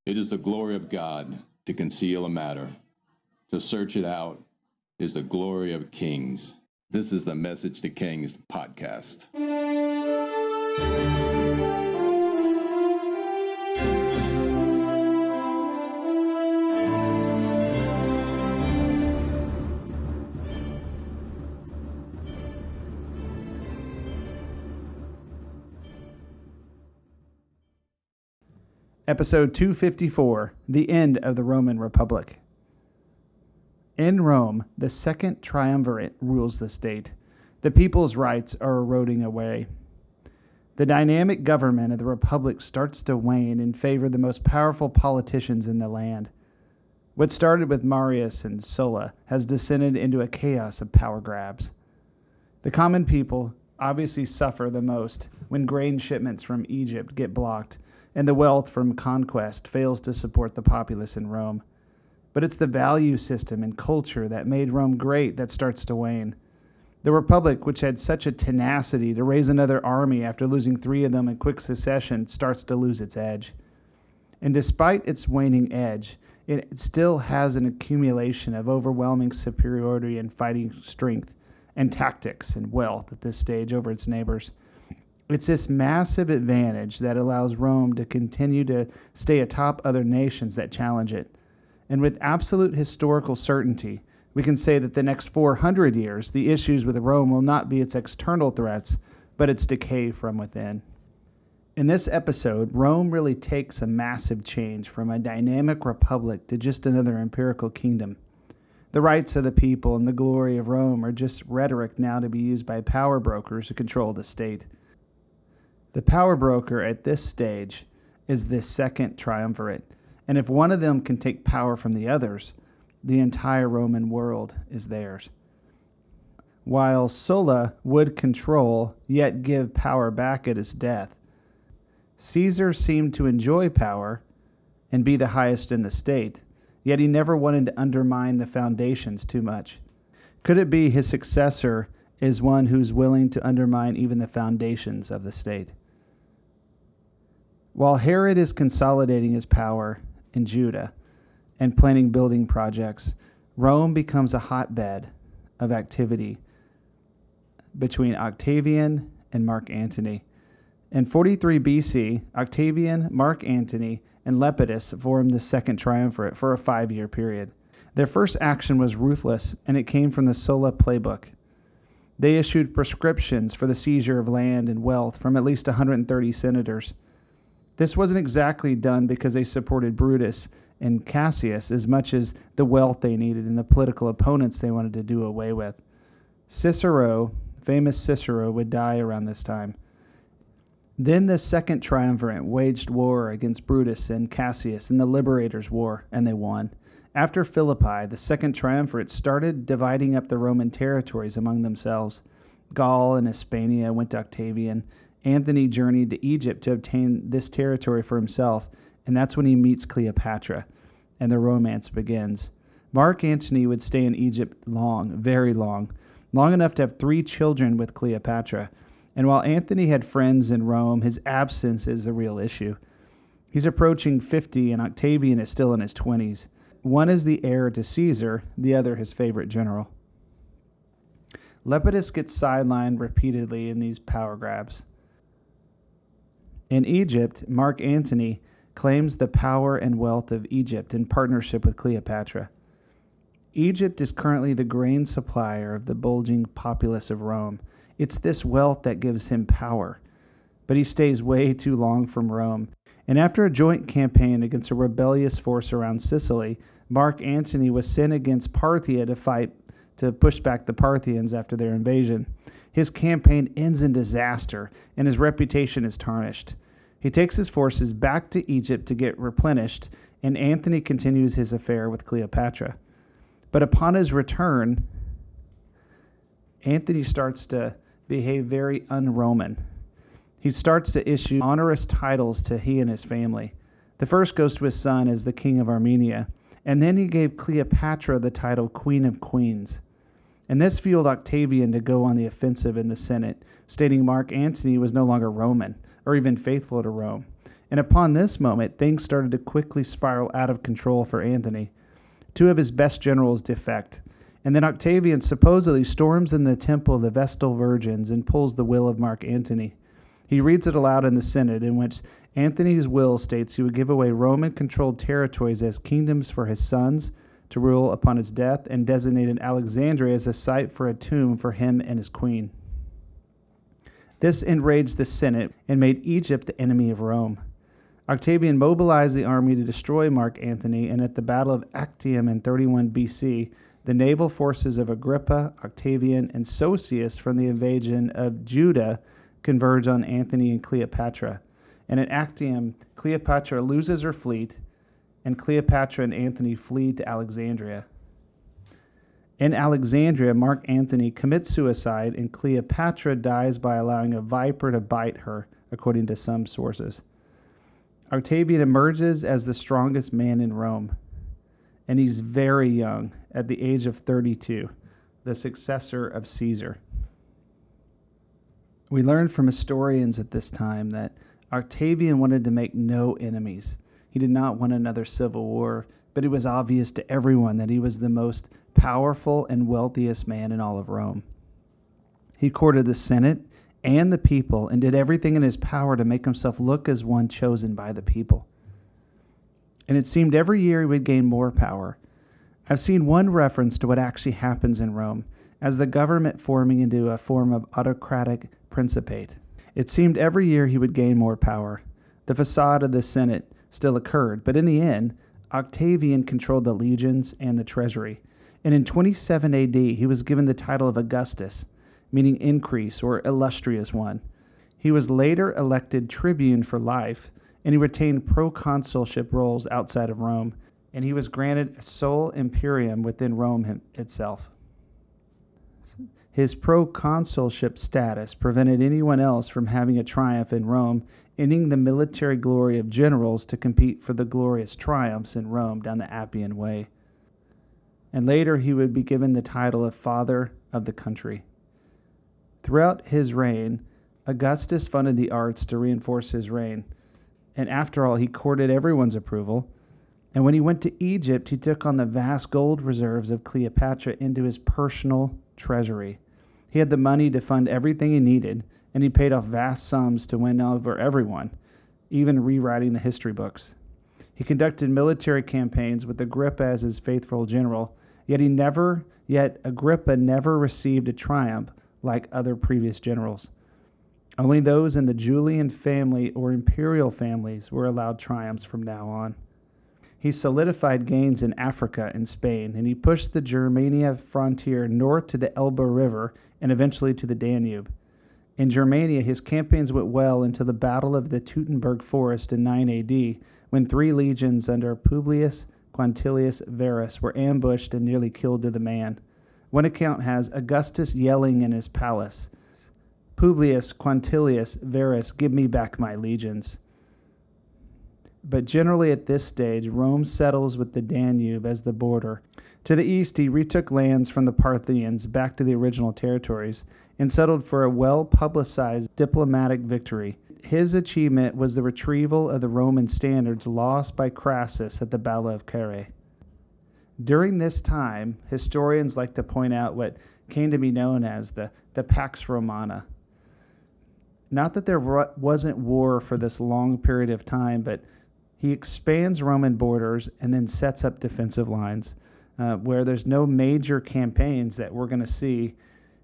It is the glory of God to conceal a matter. To search it out is the glory of kings. This is the Message to Kings podcast. Episode 254, The End of the Roman Republic. In Rome, the second Triumvirate rules the state. The people's rights are eroding away. The dynamic government of the Republic starts to wane in favor of the most powerful politicians in the land. What started with Marius and Sulla has descended into a chaos of power grabs. The common people obviously suffer the most when grain shipments from Egypt get blocked and the wealth from conquest fails to support the populace in Rome. But it's the value system and culture that made Rome great that starts to wane. The Republic, which had such a tenacity to raise another army after losing 3 of them in quick succession, starts to lose its edge. And despite its waning edge, it still has an accumulation of overwhelming superiority in fighting strength and tactics and wealth at this stage over its neighbors. It's this massive advantage that allows Rome to continue to stay atop other nations that challenge it. And with absolute historical certainty, we can say that the next 400 years, the issues with Rome will not be its external threats, but its decay from within. In this episode, Rome really takes a massive change from a dynamic republic to just another imperial kingdom. The rights of the people and the glory of Rome are just rhetoric now to be used by power brokers who control the state. The power broker at this stage is the second Triumvirate, and if one of them can take power from the others, the entire Roman world is theirs. While Sulla would control, yet give power back at his death, Caesar seemed to enjoy power and be the highest in the state, yet he never wanted to undermine the foundations too much. Could it be his successor is one who's willing to undermine even the foundations of the state? While Herod is consolidating his power in Judah and planning building projects, Rome becomes a hotbed of activity between Octavian and Marc Anthony. In 43 BC, Octavian, Marc Anthony, and Lepidus formed the Second Triumvirate for a 5-year period. Their first action was ruthless, and it came from the Sulla playbook. They issued prescriptions for the seizure of land and wealth from at least 130 senators. This wasn't exactly done because they supported Brutus and Cassius as much as the wealth they needed and the political opponents they wanted to do away with. Cicero, famous Cicero, would die around this time. Then the Second Triumvirate waged war against Brutus and Cassius in the Liberators' War, and they won. After Philippi, the Second Triumvirate started dividing up the Roman territories among themselves. Gaul and Hispania went to Octavian. Anthony journeyed to Egypt to obtain this territory for himself, and that's when he meets Cleopatra, and the romance begins. Marc Antony would stay in Egypt long, very long enough to have 3 children with Cleopatra. And while Anthony had friends in Rome, his absence is the real issue. He's approaching 50, and Octavian is still in his 20s. One is the heir to Caesar, the other his favorite general. Lepidus gets sidelined repeatedly in these power grabs. In Egypt, Marc Antony claims the power and wealth of Egypt in partnership with Cleopatra. Egypt is currently the grain supplier of the bulging populace of Rome. It's this wealth that gives him power. But he stays way too long from Rome. And after a joint campaign against a rebellious force around Sicily, Marc Antony was sent against Parthia to push back the Parthians after their invasion. His campaign ends in disaster, and his reputation is tarnished. He takes his forces back to Egypt to get replenished, and Antony continues his affair with Cleopatra. But upon his return, Antony starts to behave very un-Roman. He starts to issue onerous titles to he and his family. The first goes to his son as the king of Armenia, and then he gave Cleopatra the title Queen of Queens. And this fueled Octavian to go on the offensive in the Senate, stating Marc Antony was no longer Roman, or even faithful to Rome. And upon this moment, things started to quickly spiral out of control for Anthony. 2 of his best generals defect, and then Octavian supposedly storms in the temple of the Vestal Virgins and pulls the will of Marc Antony. He reads it aloud in the Synod, in which Antony's will states he would give away Roman-controlled territories as kingdoms for his sons to rule upon his death, and designated Alexandria as a site for a tomb for him and his queen. This enraged the Senate and made Egypt the enemy of Rome. Octavian mobilized the army to destroy Marc Antony, and at the Battle of Actium in 31 BC, the naval forces of Agrippa, Octavian, and Sosius from the invasion of Judah converge on Antony and Cleopatra. And at Actium, Cleopatra loses her fleet, and Cleopatra and Antony flee to Alexandria. In Alexandria, Marc Antony commits suicide, and Cleopatra dies by allowing a viper to bite her, according to some sources. Octavian emerges as the strongest man in Rome, and he's very young, at the age of 32, the successor of Caesar. We learn from historians at this time that Octavian wanted to make no enemies. He did not want another civil war, but it was obvious to everyone that he was the most powerful and wealthiest man in all of Rome. He courted the Senate and the people and did everything in his power to make himself look as one chosen by the people. And it seemed every year he would gain more power. I've seen one reference to what actually happens in Rome as the government forming into a form of autocratic principate. It seemed every year he would gain more power. The facade of the Senate still occurred, but in the end, Octavian controlled the legions and the treasury. And in 27 AD, he was given the title of Augustus, meaning increase or illustrious one. He was later elected tribune for life, and he retained proconsulship roles outside of Rome, and he was granted a sole imperium within Rome itself. His proconsulship status prevented anyone else from having a triumph in Rome, ending the military glory of generals to compete for the glorious triumphs in Rome down the Appian Way. And later he would be given the title of Father of the Country. Throughout his reign, Augustus funded the arts to reinforce his reign, and after all, he courted everyone's approval. And when he went to Egypt, he took on the vast gold reserves of Cleopatra into his personal treasury. He had the money to fund everything he needed, and he paid off vast sums to win over everyone, even rewriting the history books. He conducted military campaigns with Agrippa as his faithful general, yet Agrippa never received a triumph like other previous generals. Only those in the Julian family or imperial families were allowed triumphs from now on. He solidified gains in Africa and Spain, and he pushed the Germania frontier north to the Elbe River and eventually to the Danube. In Germania, his campaigns went well until the Battle of the Teutoburg Forest in 9 AD, when 3 legions under Publius Quintilius Varus were ambushed and nearly killed to the man. One account has Augustus yelling in his palace, "Publius Quintilius Varus, give me back my legions." But generally at this stage, Rome settles with the Danube as the border. To the east, he retook lands from the Parthians back to the original territories and settled for a well-publicized diplomatic victory. His achievement was the retrieval of the Roman standards lost by Crassus at the Battle of Carrhae. During this time, historians like to point out what came to be known as the Pax Romana. Not that there wasn't war for this long period of time, but he expands Roman borders and then sets up defensive lines where there's no major campaigns that we're going to see.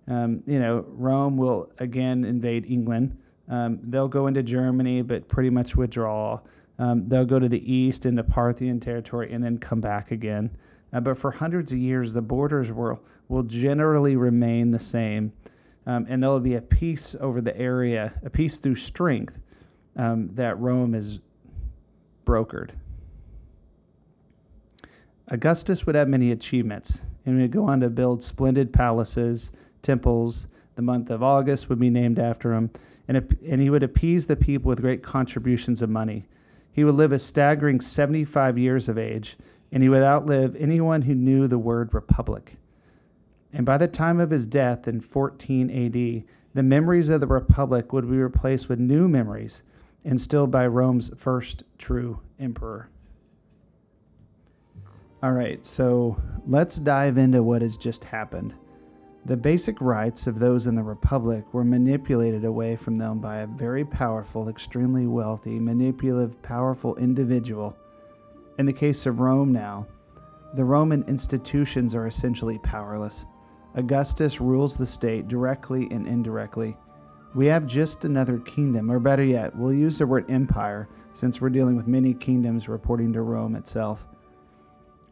Rome will again invade England. They'll go into Germany, but pretty much withdraw. They'll go to the east into Parthian territory and then come back again. But for hundreds of years, the borders will generally remain the same. And there will be a peace over the area, a peace through strength that Rome has brokered. Augustus would have many achievements, and would go on to build splendid palaces, temples. The month of August would be named after him, and he would appease the people with great contributions of money. He would live a staggering 75 years of age, and he would outlive anyone who knew the word republic. And by the time of his death in 14 AD, the memories of the Republic would be replaced with new memories, instilled by Rome's first true emperor. All right, so let's dive into what has just happened. The basic rights of those in the Republic were manipulated away from them by a very powerful, extremely wealthy, manipulative, powerful individual. In the case of Rome now, the Roman institutions are essentially powerless. Augustus rules the state directly and indirectly. We have just another kingdom, or better yet, we'll use the word empire since we're dealing with many kingdoms reporting to Rome itself.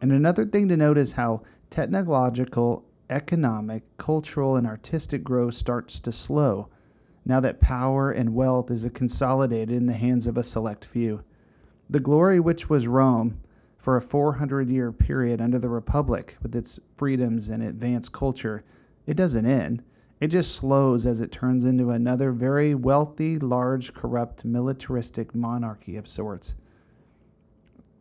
And another thing to note is how technological, economic, cultural, and artistic growth starts to slow now that power and wealth is consolidated in the hands of a select few. The glory which was Rome for a 400-year period under the Republic with its freedoms and advanced culture, it doesn't end. It just slows as it turns into another very wealthy, large, corrupt, militaristic monarchy of sorts.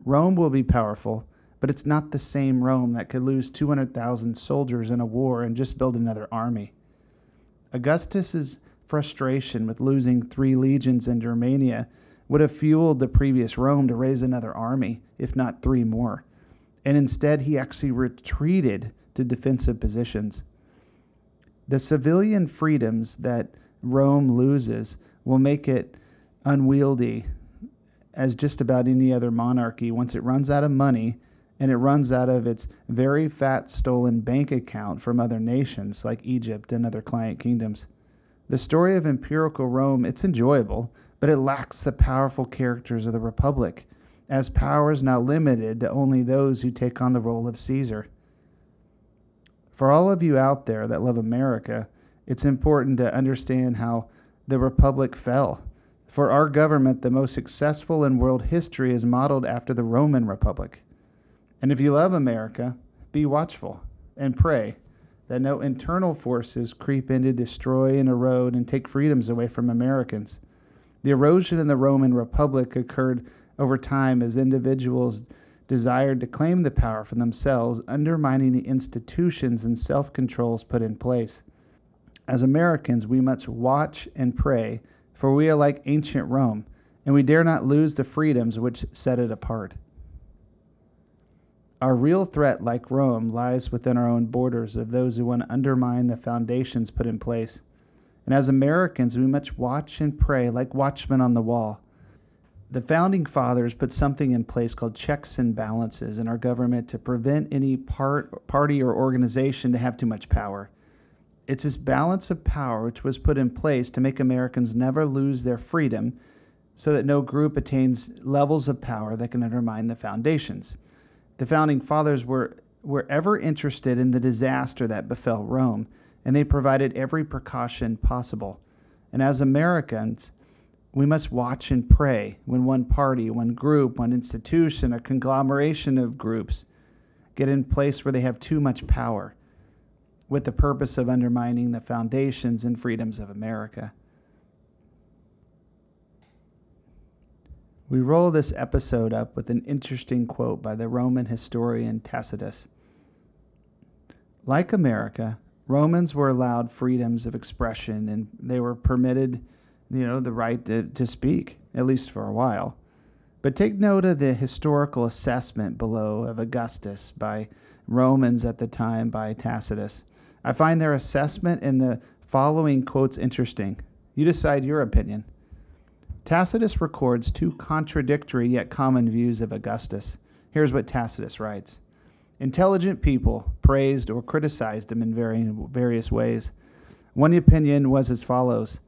Rome will be powerful, but it's not the same Rome that could lose 200,000 soldiers in a war and just build another army. Augustus's frustration with losing 3 legions in Germania would have fueled the previous Rome to raise another army, if not 3 more. And instead, he actually retreated to defensive positions. The civilian freedoms that Rome loses will make it unwieldy as just about any other monarchy once it runs out of money and it runs out of its very fat stolen bank account from other nations like Egypt and other client kingdoms. The story of empirical Rome, it's enjoyable, but it lacks the powerful characters of the Republic, as power is now limited to only those who take on the role of Caesar. For all of you out there that love America, it's important to understand how the Republic fell. For our government, the most successful in world history is modeled after the Roman Republic. And if you love America, be watchful and pray that no internal forces creep in to destroy and erode and take freedoms away from Americans. The erosion in the Roman Republic occurred over time as individuals desired to claim the power for themselves, undermining the institutions and self-controls put in place. As Americans, we must watch and pray, for we are like ancient Rome, and we dare not lose the freedoms which set it apart. Our real threat, like Rome, lies within our own borders of those who want to undermine the foundations put in place. And as Americans, we must watch and pray like watchmen on the wall. The Founding Fathers put something in place called checks and balances in our government to prevent any party or organization to have too much power. It's this balance of power which was put in place to make Americans never lose their freedom so that no group attains levels of power that can undermine the foundations. The Founding Fathers were ever interested in the disaster that befell Rome, and they provided every precaution possible. And as Americans, we must watch and pray when one party, one group, one institution, a conglomeration of groups get in place where they have too much power with the purpose of undermining the foundations and freedoms of America. We roll this episode up with an interesting quote by the Roman historian Tacitus. Like America, Romans were allowed freedoms of expression, and they were permitted, the right to speak, at least for a while. But take note of the historical assessment below of Augustus by Romans at the time by Tacitus. I find their assessment in the following quotes interesting. You decide your opinion. Tacitus records 2 contradictory yet common views of Augustus. Here's what Tacitus writes. Intelligent people praised or criticized him in various ways. One opinion was as follows.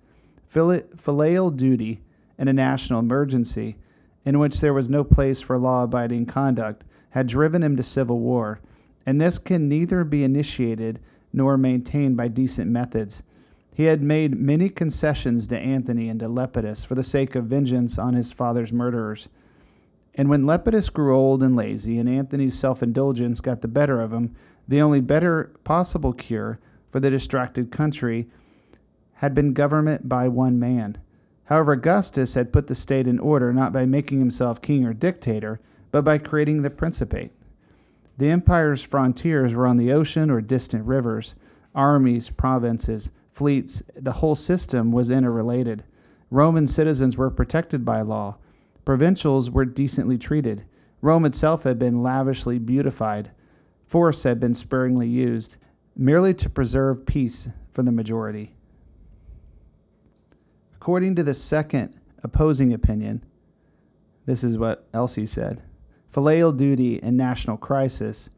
Filial duty in a national emergency in which there was no place for law-abiding conduct had driven him to civil war, and this can neither be initiated nor maintained by decent methods. He had made many concessions to Anthony and to Lepidus for the sake of vengeance on his father's murderers. And when Lepidus grew old and lazy, and Anthony's self-indulgence got the better of him, the only better possible cure for the distracted country had been government by one man. However, Augustus had put the state in order not by making himself king or dictator, but by creating the Principate. The empire's frontiers were on the ocean or distant rivers, armies, provinces, fleets. The whole system was interrelated. Roman citizens were protected by law. Provincials were decently treated. Rome itself had been lavishly beautified. Force had been sparingly used, merely to preserve peace for the majority. According to the second opposing opinion, this is what Elsie said: filial duty and national crisis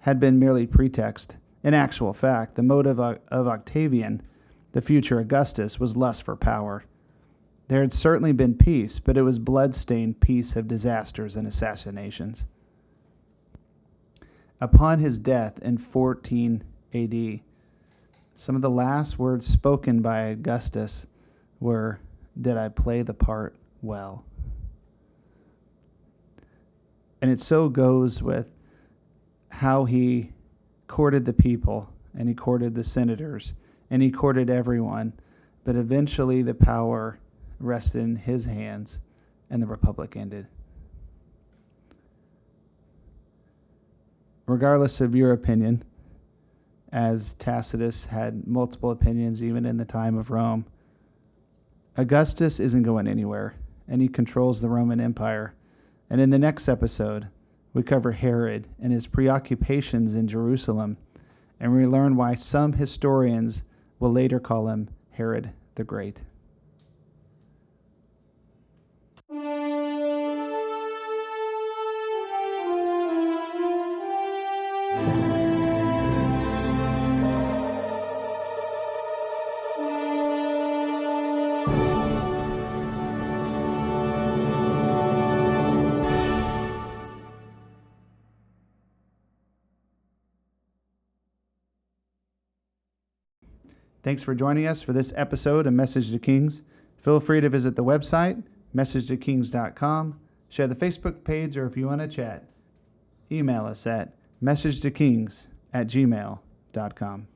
had been merely pretext. In actual fact, the motive of Octavian, the future Augustus, was lust for power. There had certainly been peace, but it was blood-stained peace of disasters and assassinations. Upon his death in 14 AD, some of the last words spoken by Augustus were, "Did I play the part well?" And it so goes with how he courted the people, and he courted the senators, and he courted everyone, but eventually the power rested in his hands, and the republic ended. Regardless of your opinion, as Tacitus had multiple opinions even in the time of Rome, Augustus isn't going anywhere, and he controls the Roman Empire. And in the next episode, we cover Herod and his preoccupations in Jerusalem, and we learn why some historians will later call him Herod the Great. Thanks for joining us for this episode of Message to Kings. Feel free to visit the website, messagetokings.com, share the Facebook page, or if you want to chat, email us at messagetokings@gmail.com.